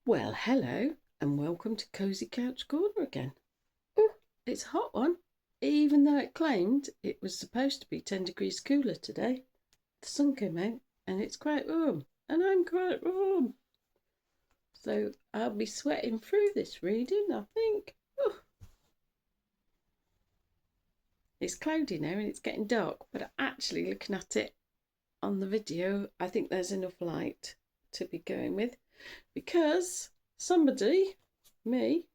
Well, hello and welcome to Cozy Couch Corner again. Oh, it's a hot one, even though it claimed it was supposed to be 10 degrees cooler today. The sun came out and it's quite warm, and I'm quite warm. So I'll be sweating through this reading, I think. Oh, it's cloudy now and it's getting dark, but actually, looking at it on the video, I think there's enough light to be going with because somebody, me,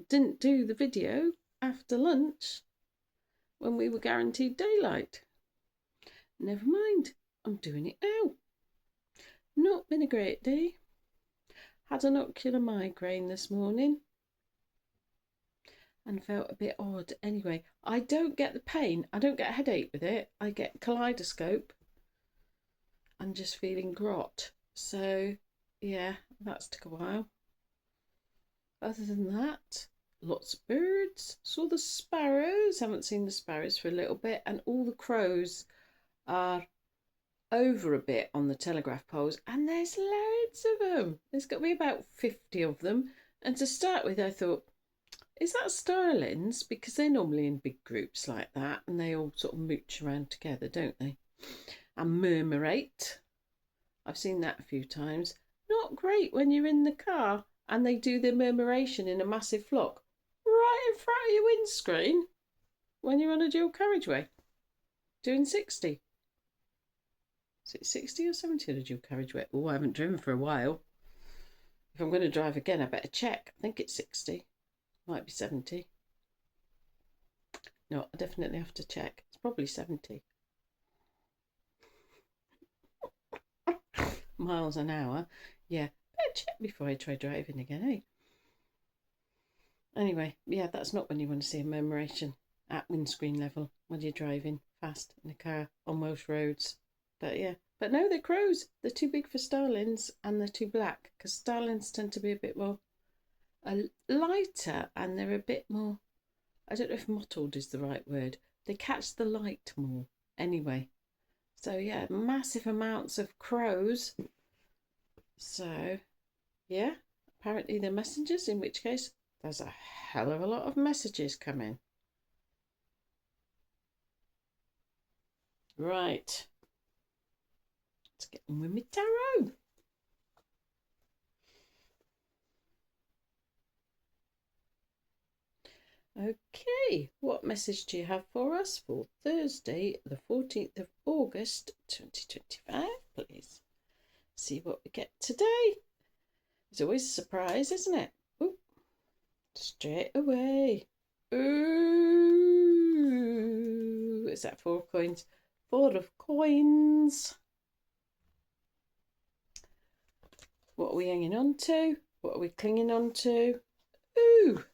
didn't do the video after lunch when we were guaranteed daylight. Never mind, I'm doing it now. Not been a great day. Had an ocular migraine this morning and felt a bit odd. Anyway, I don't get the pain. I don't get a headache with it. I get kaleidoscope and just feeling grot. So, yeah, that's took a while. Other than that, lots of birds. Saw the sparrows. Haven't seen the sparrows for a little bit. And all the crows are over a bit on the telegraph poles, and there's loads of them. There's got to be about 50 of them. And to start with, I thought, is that starlings? Because they're normally in big groups like that, and they all sort of mooch around together, don't they? And murmurate. I've seen that a few times. Not great when you're in the car and they do their murmuration in a massive flock right in front of your windscreen when you're on a dual carriageway doing 60. Is it 60 or 70 on a dual carriageway? Oh, I haven't driven for a while. If I'm going to drive again, I better check. I think it's 60. Might be 70. No, I definitely have to check. It's probably 70 miles an hour. Yeah, better check before I try driving again, eh? Anyway, yeah, that's not when you want to see a murmuration at windscreen level when you're driving fast in a car on Welsh roads. But yeah, but no, they're crows. They're too big for starlings and they're too black because starlings tend to be a bit more lighter and they're a bit more, I don't know if mottled is the right word. They catch the light more anyway. So yeah, massive amounts of crows. So yeah, apparently they're messengers, in which case there's a hell of a lot of messages coming. Right, let's get on with my tarot. Okay, what message do you have for us for Thursday, the 14th of August, 2025, please? See what we get today. It's always a surprise, isn't it? Ooh, straight away. Ooh, is that 4 coins? 4 of coins. What are we hanging on to? What are we clinging on to? Ooh.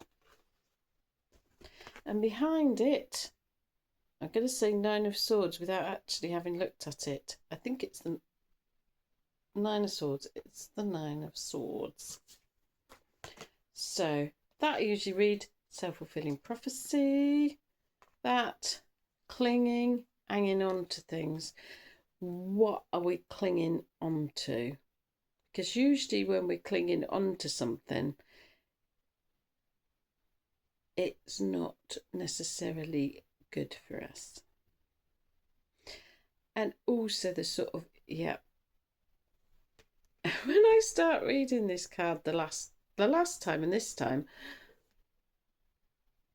And behind it, I'm going to say 9 of Swords without actually having looked at it. I think it's the 9 of Swords. It's the 9 of Swords. So that I usually read self-fulfilling prophecy. That clinging, hanging on to things. What are we clinging on to? Because usually when we're clinging on to something, it's not necessarily good for us. And also the sort of, yeah, when I start reading this card the last time and this time,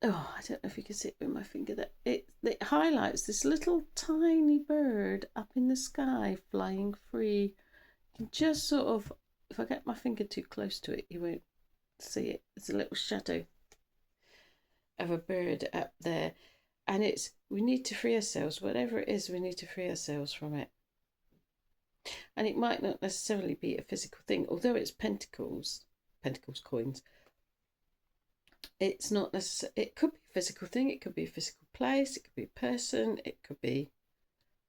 oh, I don't know if you can see it with my finger, that it highlights this little tiny bird up in the sky flying free. You can just sort of, if I get my finger too close to it, you won't see it. It's a little shadow of a bird up there. And it's, we need to free ourselves, whatever it is, we need to free ourselves from it. And it might not necessarily be a physical thing, although it's pentacles coins. It's not necessarily, it could be a physical thing, it could be a physical place, it could be a person, it could be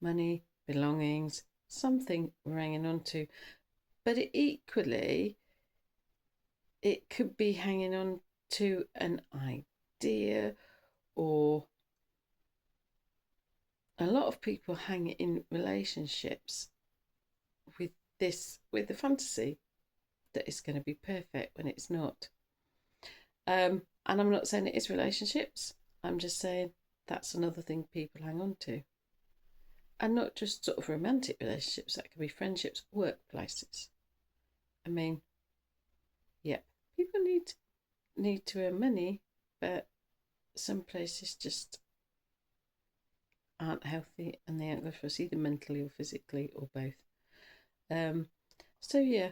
money, belongings, something we're hanging on to. But equally, it could be hanging on to an idea, or a lot of people hang in relationships with the fantasy that it's going to be perfect when it's not. And I'm not saying it is relationships. I'm just saying that's another thing people hang on to. And not just sort of romantic relationships, that can be friendships, workplaces. I mean, yeah, people need to earn money, but some places just aren't healthy and they aren't good for us either mentally or physically or both. So yeah,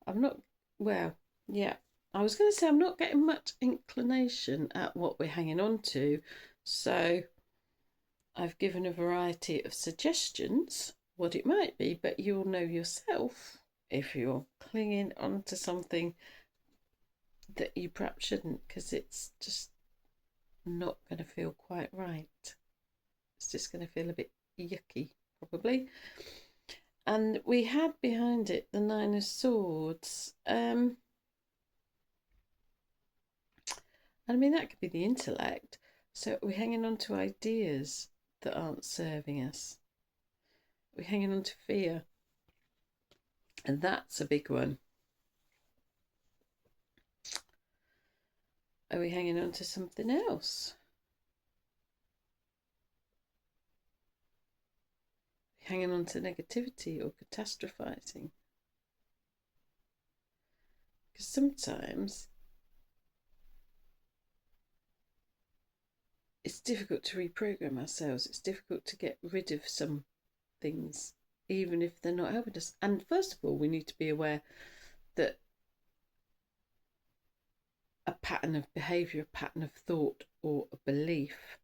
I'm not, well, yeah, I was going to say I'm not getting much inclination at what we're hanging on to. So I've given a variety of suggestions what it might be, but you'll know yourself if you're clinging onto something that you perhaps shouldn't, because it's just not going to feel quite right. It's just going to feel a bit yucky, probably. And we had behind it the Nine of Swords. I mean, that could be the intellect. So we're hanging on to ideas that aren't serving us. We're hanging on to fear. And that's a big one. Are we hanging on to something else? Hanging on to negativity or catastrophizing? Because sometimes it's difficult to reprogram ourselves. It's difficult to get rid of some things, even if they're not helping us. And first of all, we need to be aware that a pattern of behaviour, a pattern of thought, or a belief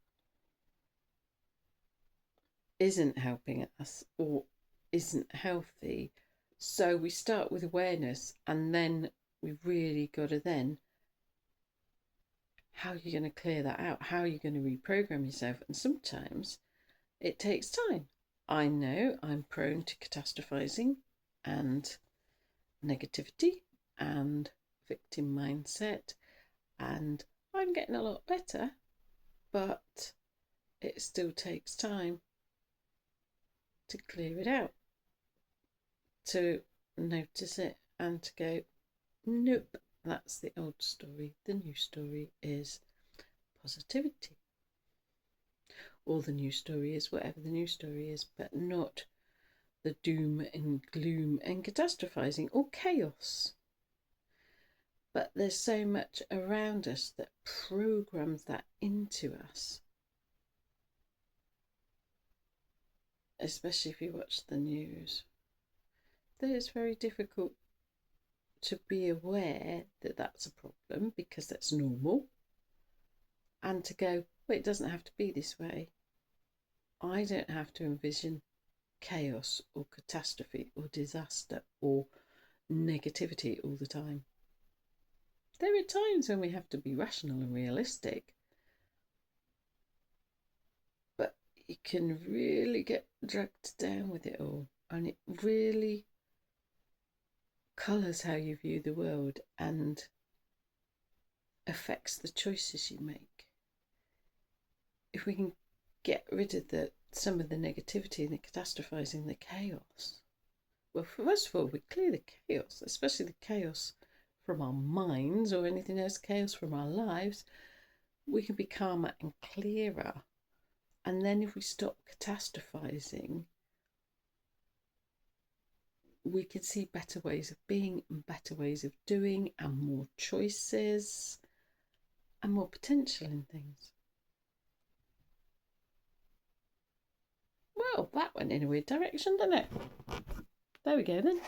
isn't helping us or isn't healthy. So we start with awareness, and then we've really got to then, how are you going to clear that out? How are you going to reprogram yourself? And sometimes it takes time. I know I'm prone to catastrophizing and negativity and victim mindset, and I'm getting a lot better, but it still takes time to clear it out, to notice it and to go, nope, that's the old story. The new story is positivity. Or the new story is whatever the new story is, but not the doom and gloom and catastrophizing or chaos. But there's so much around us that programs that into us. Especially if you watch the news, that it's very difficult to be aware that that's a problem because that's normal, and to go, well, it doesn't have to be this way. I don't have to envision chaos or catastrophe or disaster or negativity all the time. There are times when we have to be rational and realistic, but you can really get dragged down with it all, and it really colours how you view the world and affects the choices you make. If we can get rid of some of the negativity and the catastrophizing, the chaos, well, first of all, we clear the chaos, especially the chaos from our minds or anything else, chaos from our lives, we can be calmer and clearer. And then if we stop catastrophizing, we can see better ways of being and better ways of doing and more choices and more potential in things. Well, that went in a weird direction, didn't it? There we go then.